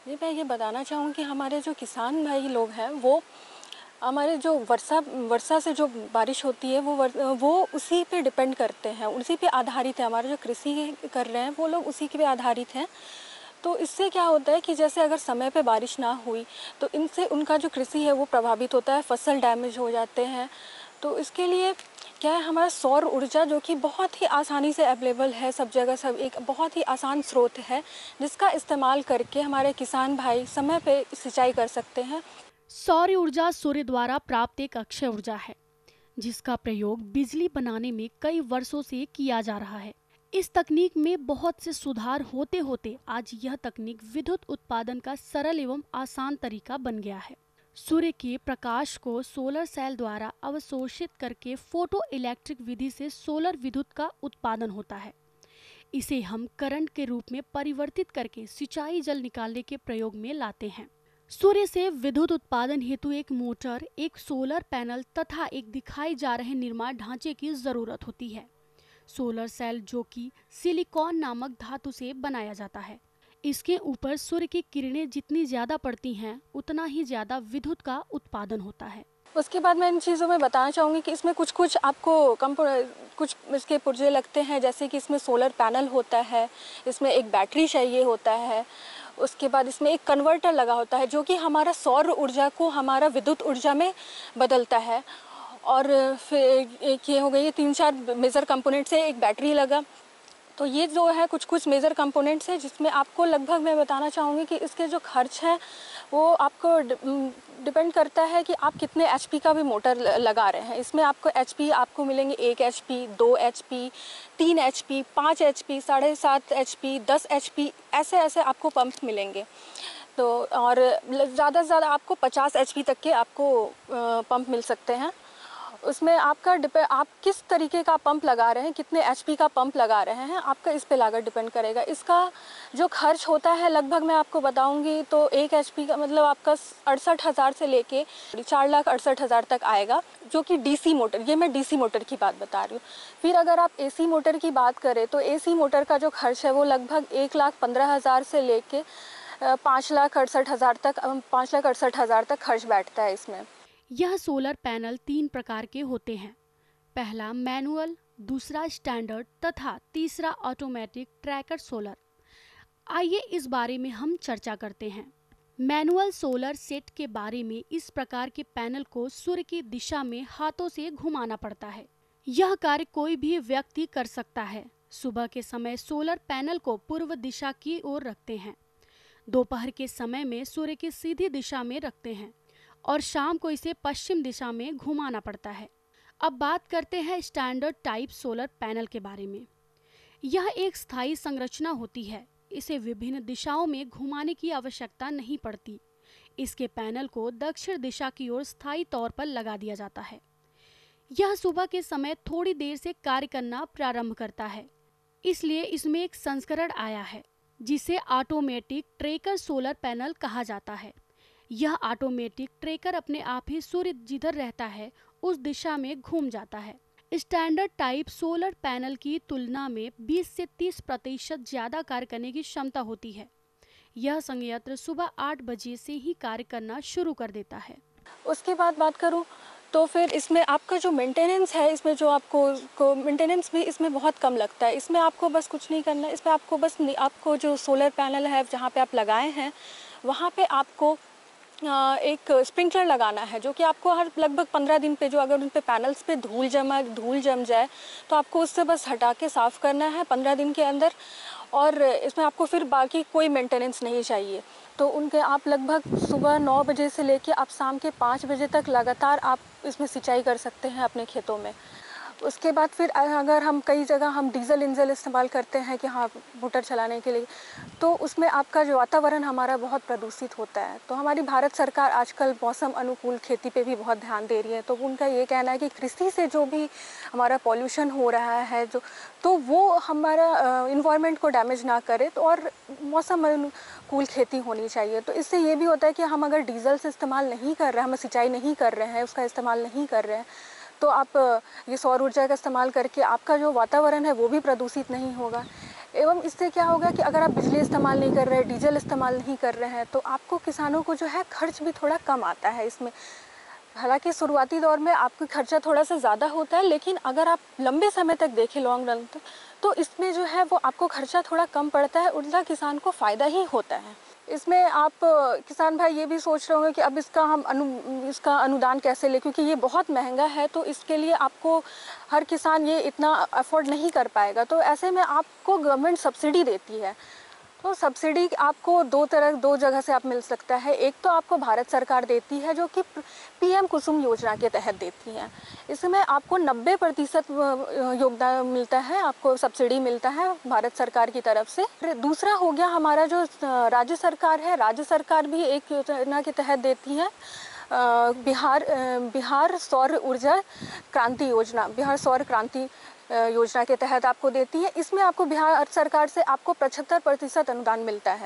जी, मैं ये बताना चाहूँगी कि हमारे जो किसान भाई लोग हैं वो हमारे जो वर्षा से जो बारिश होती है वो उसी पे डिपेंड करते हैं, उसी पे आधारित है। हमारे जो कृषि कर रहे हैं वो लोग उसी पे आधारित हैं। तो इससे क्या होता है कि जैसे अगर समय पे बारिश ना हुई तो इनसे उनका जो कृषि है वो प्रभावित होता है, फसल डैमेज हो जाते हैं। तो इसके लिए क्या है, हमारा सौर ऊर्जा जो कि बहुत ही आसानी से अवेलेबल है सब जगह, सब एक बहुत ही आसान स्रोत है जिसका इस्तेमाल करके हमारे किसान भाई समय पे सिंचाई कर सकते हैं। सौर ऊर्जा सूर्य द्वारा प्राप्त एक अक्षय ऊर्जा है जिसका प्रयोग बिजली बनाने में कई वर्षों से किया जा रहा है। इस तकनीक में बहुत से सुधार होते होते आज यह तकनीक विद्युत उत्पादन का सरल एवं आसान तरीका बन गया है। सूर्य के प्रकाश को सोलर सेल द्वारा अवशोषित करके फोटो इलेक्ट्रिक विधि से सोलर विद्युत का उत्पादन होता है। इसे हम करंट के रूप में परिवर्तित करके सिंचाई जल निकालने के प्रयोग में लाते हैं। सूर्य से विद्युत उत्पादन हेतु एक मोटर, एक सोलर पैनल तथा एक दिखाई जा रहे निर्माण ढांचे की जरूरत होती है। सोलर सेल जो कि सिलिकॉन नामक धातु से बनाया जाता है। इसके ऊपर सूर्य की किरणें जितनी ज्यादा पड़ती हैं उतना ही ज्यादा विद्युत का उत्पादन होता है। उसके बाद मैं इन चीज़ों में बताना चाहूँगी कि इसमें कुछ कुछ आपको कुछ इसके पुर्जे लगते हैं, जैसे कि इसमें सोलर पैनल होता है, इसमें एक बैटरी चाहिए होता है, उसके बाद इसमें एक कन्वर्टर लगा होता है जो कि हमारा सौर ऊर्जा को हमारा विद्युत ऊर्जा में बदलता है। और फिर एक ये हो गई, 3-4 मेजर कंपोनेंट्स है, एक बैटरी लगा। तो ये जो है कुछ कुछ मेजर कंपोनेंट्स है जिसमें आपको लगभग मैं बताना चाहूँगी कि इसके जो खर्च है वो आपको डिपेंड करता है कि आप कितने एचपी का भी मोटर लगा रहे हैं। इसमें आपको एचपी आपको मिलेंगे 1 HP, 2 HP, 3 HP, 5 HP, 7.5 HP, 10 HP, ऐसे ऐसे आपको पंप मिलेंगे। तो और ज़्यादा से ज़्यादा आपको 50 एचपी तक के आपको पंप मिल सकते हैं। उसमें आपका आप किस तरीके का पंप लगा रहे हैं, कितने एचपी का पंप लगा रहे हैं, आपका इस पे लागत डिपेंड करेगा। इसका जो खर्च होता है लगभग मैं आपको बताऊंगी तो 1 एचपी का मतलब आपका 68,000 से लेके 4,68,000 तक आएगा, जो कि डीसी मोटर, ये मैं डीसी मोटर की बात बता रही हूँ। फिर अगर आप एसी मोटर की बात करें तो एसी मोटर का जो खर्च है वो लगभग 1,15,000 से लेके 5,68,000 तक 5,68,000 तक खर्च बैठता है इसमें। यह सोलर पैनल 3 प्रकार के होते हैं। पहला मैनुअल, दूसरा स्टैंडर्ड तथा तीसरा ऑटोमेटिक ट्रैकर सोलर। आइए इस बारे में हम चर्चा करते हैं। मैनुअल सोलर सेट के बारे में, इस प्रकार के पैनल को सूर्य की दिशा में हाथों से घुमाना पड़ता है। यह कार्य कोई भी व्यक्ति कर सकता है। सुबह के समय सोलर पैनल को पूर्व दिशा की ओर रखते हैं, दोपहर के समय में सूर्य की सीधी दिशा में रखते हैं और शाम को इसे पश्चिम दिशा में घुमाना पड़ता है। अब बात करते हैं स्टैंडर्ड टाइप सोलर पैनल के बारे में। यह एक स्थायी संरचना होती है, इसे विभिन्न दिशाओं में घुमाने की आवश्यकता नहीं पड़ती। इसके पैनल को दक्षिण दिशा की ओर स्थायी तौर पर लगा दिया जाता है। यह सुबह के समय थोड़ी देर से कार्य करना प्रारंभ करता है, इसलिए इसमें एक संस्करण आया है जिसे ऑटोमेटिक ट्रैकर सोलर पैनल कहा जाता है। यह ऑटोमेटिक ट्रैकर अपने आप ही सूर्य जिधर रहता है उस दिशा में घूम जाता है। स्टैंडर्ड टाइप सोलर पैनल की तुलना में 20 से 30% ज्यादा कार्य करने की क्षमता होती है। यह संयंत्र सुबह 8 बजे से ही कार्य करना शुरू कर देता है। उसके बाद बात करूं तो फिर इसमें आपका जो मेंटेनेंस है, इसमें जो आपको मेंटेनेंस भी इसमें बहुत कम लगता है। इसमें आपको बस कुछ नहीं करना है, इसमें आपको बस आपको जो सोलर पैनल है जहाँ पे आप लगाए हैं वहाँ पे आपको एक स्प्रिंकलर लगाना है, जो कि आपको हर लगभग 15 दिन पे, जो अगर उन पे पैनल्स पे धूल जम जाए तो आपको उससे बस हटा के साफ़ करना है 15 दिन के अंदर। और इसमें आपको फिर बाकी कोई मेंटेनेंस नहीं चाहिए। तो उनके आप लगभग सुबह 9 बजे से लेके आप शाम के 5 बजे तक लगातार आप इसमें सिंचाई कर सकते हैं अपने खेतों में। उसके बाद फिर अगर हम कई जगह हम डीजल इंजन इस्तेमाल करते हैं कि हाँ मोटर चलाने के लिए, तो उसमें आपका जो वातावरण हमारा बहुत प्रदूषित होता है। तो हमारी भारत सरकार आजकल मौसम अनुकूल खेती पे भी बहुत ध्यान दे रही है। तो उनका ये कहना है कि कृषि से जो भी हमारा पॉल्यूशन हो रहा है तो वो हमारा इन्वायरमेंट को डैमेज ना करे, तो और मौसम अनुकूल खेती होनी चाहिए। तो इससे ये भी होता है कि हम अगर डीजल से इस्तेमाल नहीं कर रहे हैं, हम सिंचाई नहीं कर रहे हैं, उसका इस्तेमाल नहीं कर रहे हैं, तो आप ये सौर ऊर्जा का इस्तेमाल करके आपका जो वातावरण है वो भी प्रदूषित नहीं होगा। एवं इससे क्या होगा कि अगर आप बिजली इस्तेमाल नहीं कर रहे हैं, डीजल इस्तेमाल नहीं कर रहे हैं, तो आपको किसानों को जो है खर्च भी थोड़ा कम आता है इसमें। हालांकि शुरुआती दौर में आपका खर्चा थोड़ा सा ज़्यादा होता है, लेकिन अगर आप लंबे समय तक देखें, लॉन्ग रन तक, तो इसमें जो है वो आपको खर्चा थोड़ा कम पड़ता है, उल्टा किसान को फ़ायदा ही होता है। इसमें आप किसान भाई ये भी सोच रहे होंगे कि अब इसका अनुदान कैसे ले, क्योंकि ये बहुत महंगा है, तो इसके लिए आपको हर किसान ये इतना अफोर्ड नहीं कर पाएगा। तो ऐसे में आपको गवर्नमेंट सब्सिडी देती है। तो सब्सिडी आपको दो जगह से आप मिल सकता है। एक तो आपको भारत सरकार देती है, जो कि पीएम कुसुम योजना के तहत देती है। इसमें आपको 90% योगदान मिलता है, आपको सब्सिडी मिलता है भारत सरकार की तरफ से। दूसरा हो गया हमारा जो राज्य सरकार है, राज्य सरकार भी एक योजना के तहत देती है, बिहार सौर ऊर्जा क्रांति योजना, बिहार सौर क्रांति योजना के तहत आपको देती है। इसमें आपको बिहार सरकार से आपको 75% अनुदान मिलता है।